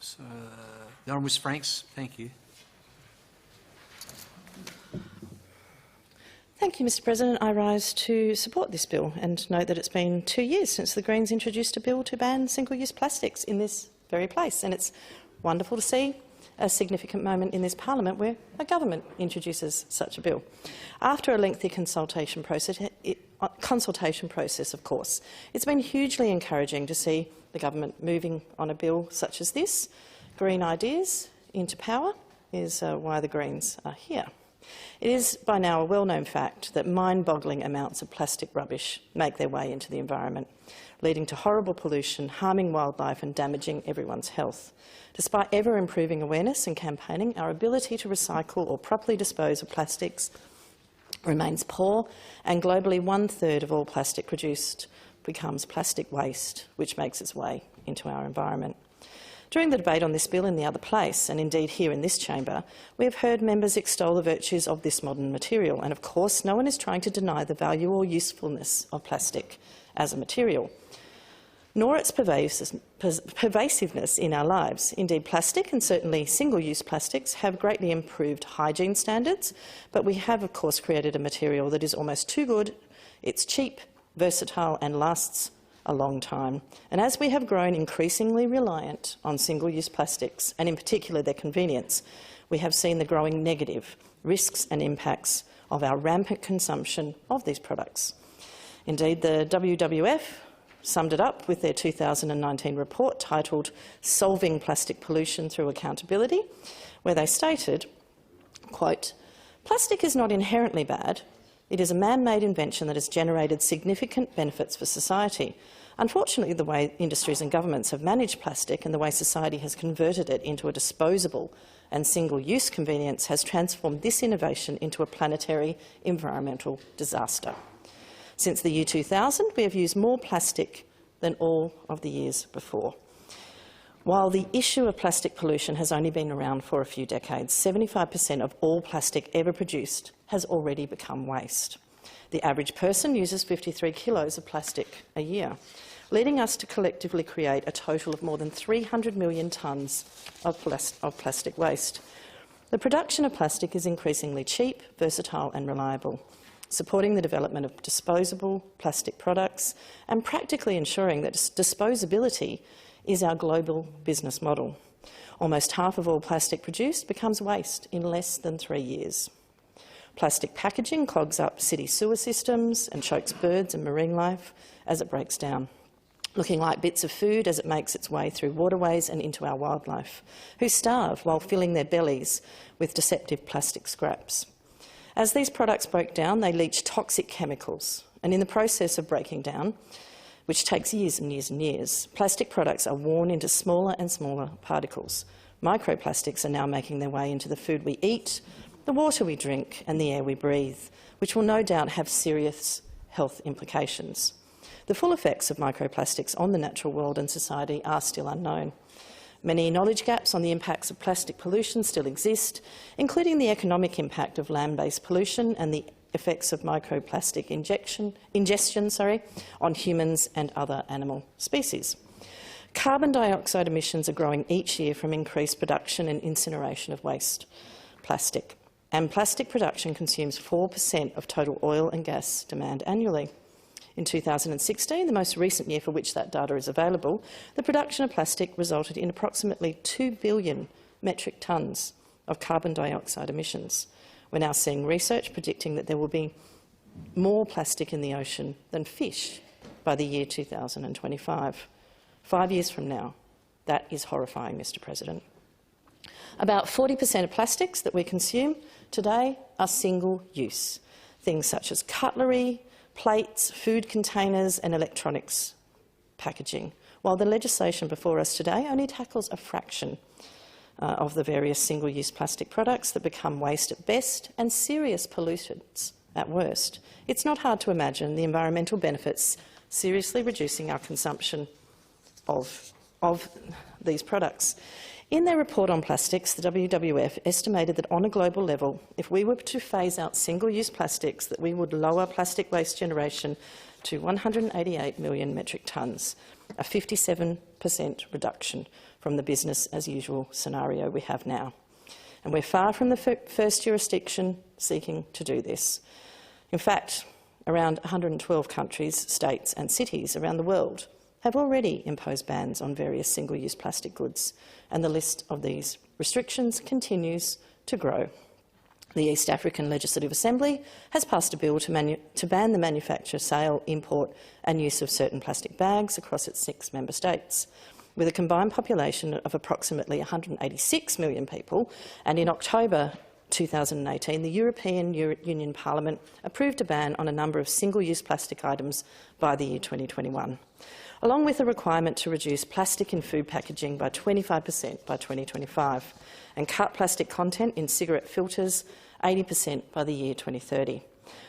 So, the Honourable Ms Franks, thank you. Thank you, Mr President. I rise to support this bill and note that it's been 2 years since the Greens introduced a bill to ban single-use plastics in this very place, and it's wonderful to see a significant moment in this parliament where a government introduces such a bill. After a lengthy consultation process, of course, it's been hugely encouraging to see the government moving on a bill such as this. Green ideas into power is why the Greens are here. It is by now a well-known fact that mind-boggling amounts of plastic rubbish make their way into the environment, leading to horrible pollution, harming wildlife and damaging everyone's health. Despite ever-improving awareness and campaigning, our ability to recycle or properly dispose of plastics remains poor, and globally 1/3 of all plastic produced becomes plastic waste, which makes its way into our environment. During the debate on this bill in the other place, and indeed here in this chamber, we have heard members extol the virtues of this modern material, and of course no one is trying to deny the value or usefulness of plastic as a material, nor its pervasiveness in our lives. Indeed, plastic, and certainly single-use plastics, have greatly improved hygiene standards, but we have of course created a material that is almost too good, it's cheap, versatile and lasts a long time. And as we have grown increasingly reliant on single-use plastics, and in particular their convenience, we have seen the growing negative risks and impacts of our rampant consumption of these products. Indeed, the WWF summed it up with their 2019 report titled Solving Plastic Pollution Through Accountability, where they stated, quote, "Plastic is not inherently bad. It is a man-made invention that has generated significant benefits for society. Unfortunately, the way industries and governments have managed plastic and the way society has converted it into a disposable and single-use convenience has transformed this innovation into a planetary environmental disaster. Since the year 2000, we have used more plastic than all of the years before. While the issue of plastic pollution has only been around for a few decades, 75% of all plastic ever produced has already become waste. The average person uses 53 kilos of plastic a year, leading us to collectively create a total of more than 300 million tonnes of plastic waste. The production of plastic is increasingly cheap, versatile and reliable, supporting the development of disposable plastic products and practically ensuring that disposability is our global business model. Almost half of all plastic produced becomes waste in less than 3 years. Plastic packaging clogs up city sewer systems and chokes birds and marine life as it breaks down, looking like bits of food as it makes its way through waterways and into our wildlife, who starve while filling their bellies with deceptive plastic scraps. As these products break down, they leach toxic chemicals, and in the process of breaking down, which takes years and years and years, plastic products are worn into smaller and smaller particles. Microplastics are now making their way into the food we eat, the water we drink and the air we breathe, which will no doubt have serious health implications. The full effects of microplastics on the natural world and society are still unknown. Many knowledge gaps on the impacts of plastic pollution still exist, including the economic impact of land-based pollution and the effects of microplastic ingestion on humans and other animal species. Carbon dioxide emissions are growing each year from increased production and incineration of waste plastic, and plastic production consumes 4% of total oil and gas demand annually. In 2016, the most recent year for which that data is available, the production of plastic resulted in approximately 2 billion metric tonnes of carbon dioxide emissions. We're now seeing research predicting that there will be more plastic in the ocean than fish by the year 2025. 5 years from now. That is horrifying, Mr President. About 40% of plastics that we consume today are single-use. Things such as cutlery, plates, food containers and electronics packaging, while the legislation before us today only tackles a fraction of the various single-use plastic products that become waste at best and serious pollutants at worst. It's not hard to imagine the environmental benefits seriously reducing our consumption of these products. In their report on plastics, the WWF estimated that on a global level, if we were to phase out single-use plastics, that we would lower plastic waste generation to 188 million metric tonnes, a 57% reduction from from the business-as-usual scenario we have now. And we're far from the first jurisdiction seeking to do this. In fact, around 112 countries, states and cities around the world have already imposed bans on various single-use plastic goods, and the list of these restrictions continues to grow. The East African Legislative Assembly has passed a bill to ban the manufacture, sale, import and use of certain plastic bags across its 6 member states. With a combined population of approximately 186 million people, and in October 2018, the European Union Parliament approved a ban on a number of single-use plastic items by the year 2021, along with a requirement to reduce plastic in food packaging by 25% by 2025 and cut plastic content in cigarette filters 80% by the year 2030.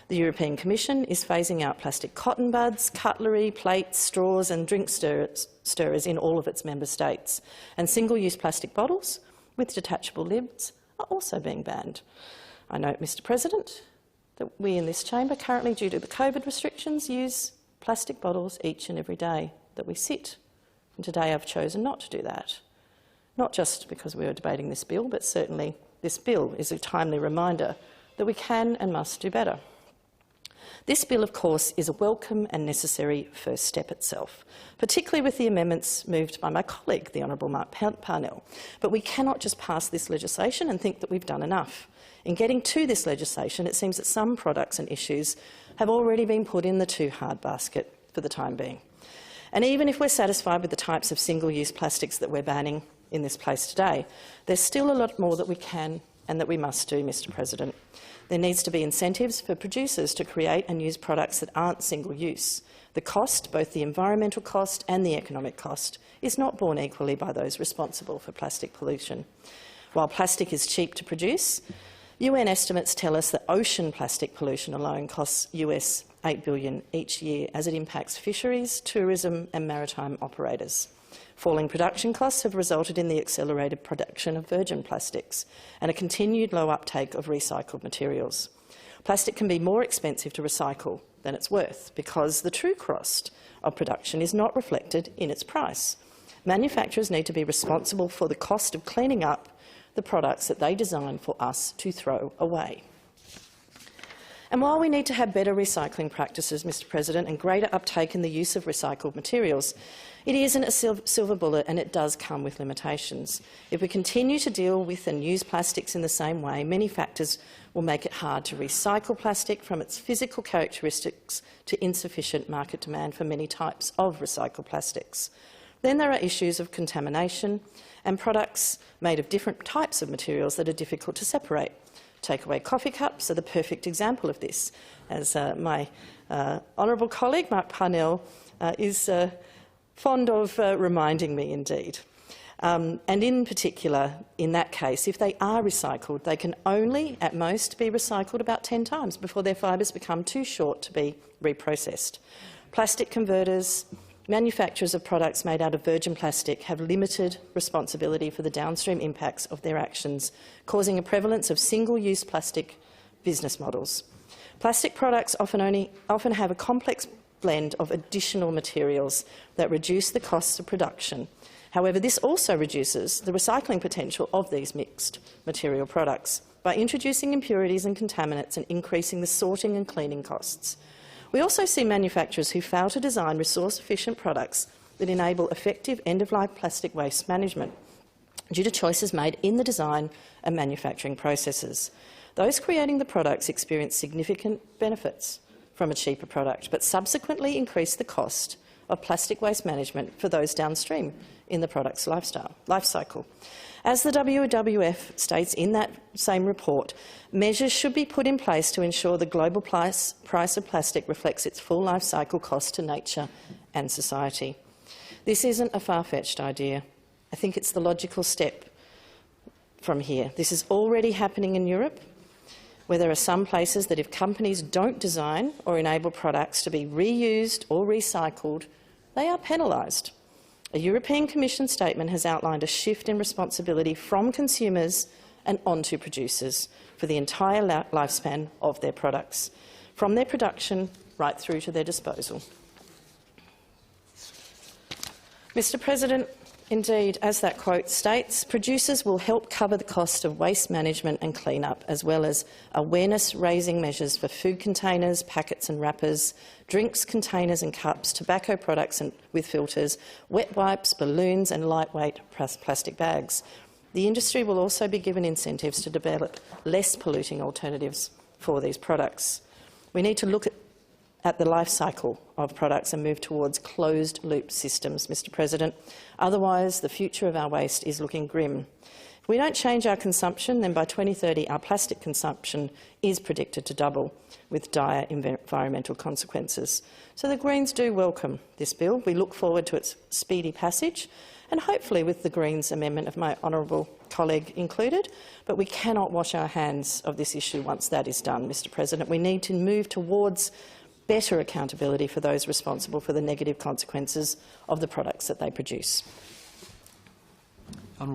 The European Commission is phasing out plastic cotton buds, cutlery, plates, straws and drink stirrers in all of its member states, and single-use plastic bottles with detachable lids are also being banned. I note, Mr President, that we in this chamber currently, due to the COVID restrictions, use plastic bottles each and every day that we sit. And today I've chosen not to do that. Not just because we are debating this bill, but certainly this bill is a timely reminder that we can and must do better. This bill, of course, is a welcome and necessary first step itself, particularly with the amendments moved by my colleague, the Honourable Mark Parnell. But we cannot just pass this legislation and think that we've done enough. In getting to this legislation, it seems that some products and issues have already been put in the too hard basket for the time being. And even if we're satisfied with the types of single-use plastics that we're banning in this place today, there's still a lot more that we can and that we must do, Mr President. There needs to be incentives for producers to create and use products that aren't single-use. The cost, both the environmental cost and the economic cost, is not borne equally by those responsible for plastic pollution. While plastic is cheap to produce, UN estimates tell us that ocean plastic pollution alone costs US $8 billion each year as it impacts fisheries, tourism and maritime operators. Falling production costs have resulted in the accelerated production of virgin plastics and a continued low uptake of recycled materials. Plastic can be more expensive to recycle than it's worth because the true cost of production is not reflected in its price. Manufacturers need to be responsible for the cost of cleaning up the products that they design for us to throw away. And while we need to have better recycling practices, Mr President, and greater uptake in the use of recycled materials, it isn't a silver bullet and it does come with limitations. If we continue to deal with and use plastics in the same way, many factors will make it hard to recycle plastic, from its physical characteristics to insufficient market demand for many types of recycled plastics. Then there are issues of contamination and products made of different types of materials that are difficult to separate. Takeaway coffee cups are the perfect example of this, as my honourable colleague Mark Parnell is fond of reminding me indeed. And in particular, in that case, if they are recycled, they can only, at most, be recycled about 10 times before their fibres become too short to be reprocessed. Plastic converters, manufacturers of products made out of virgin plastic have limited responsibility for the downstream impacts of their actions, causing a prevalence of single-use plastic business models. Plastic products often have a complex blend of additional materials that reduce the costs of production. However, this also reduces the recycling potential of these mixed material products by introducing impurities and contaminants and increasing the sorting and cleaning costs. We also see manufacturers who fail to design resource-efficient products that enable effective end-of-life plastic waste management due to choices made in the design and manufacturing processes. Those creating the products experience significant benefits from a cheaper product, but subsequently increase the cost of plastic waste management for those downstream in the product's life cycle. As the WWF states in that same report, measures should be put in place to ensure the global price of plastic reflects its full life cycle cost to nature and society. This isn't a far-fetched idea. I think it's the logical step from here. This is already happening in Europe, where there are some places that if companies don't design or enable products to be reused or recycled, they are penalised. A European Commission statement has outlined a shift in responsibility from consumers and onto producers for the entire lifespan of their products, from their production right through to their disposal. Mr President, Indeed, as that quote states, producers will help cover the cost of waste management and clean-up, as well as awareness-raising measures for food containers, packets and wrappers, drinks containers and cups, tobacco products with filters, wet wipes, balloons and lightweight plastic bags. The industry will also be given incentives to develop less polluting alternatives for these products. We need to look at the life cycle of products and move towards closed-loop systems, Mr President. Otherwise, the future of our waste is looking grim. If we don't change our consumption, then by 2030 our plastic consumption is predicted to double, with dire environmental consequences. So the Greens do welcome this bill. We look forward to its speedy passage, and hopefully with the Greens amendment of my honourable colleague included, but we cannot wash our hands of this issue once that is done, Mr President. We need to move towards better accountability for those responsible for the negative consequences of the products that they produce.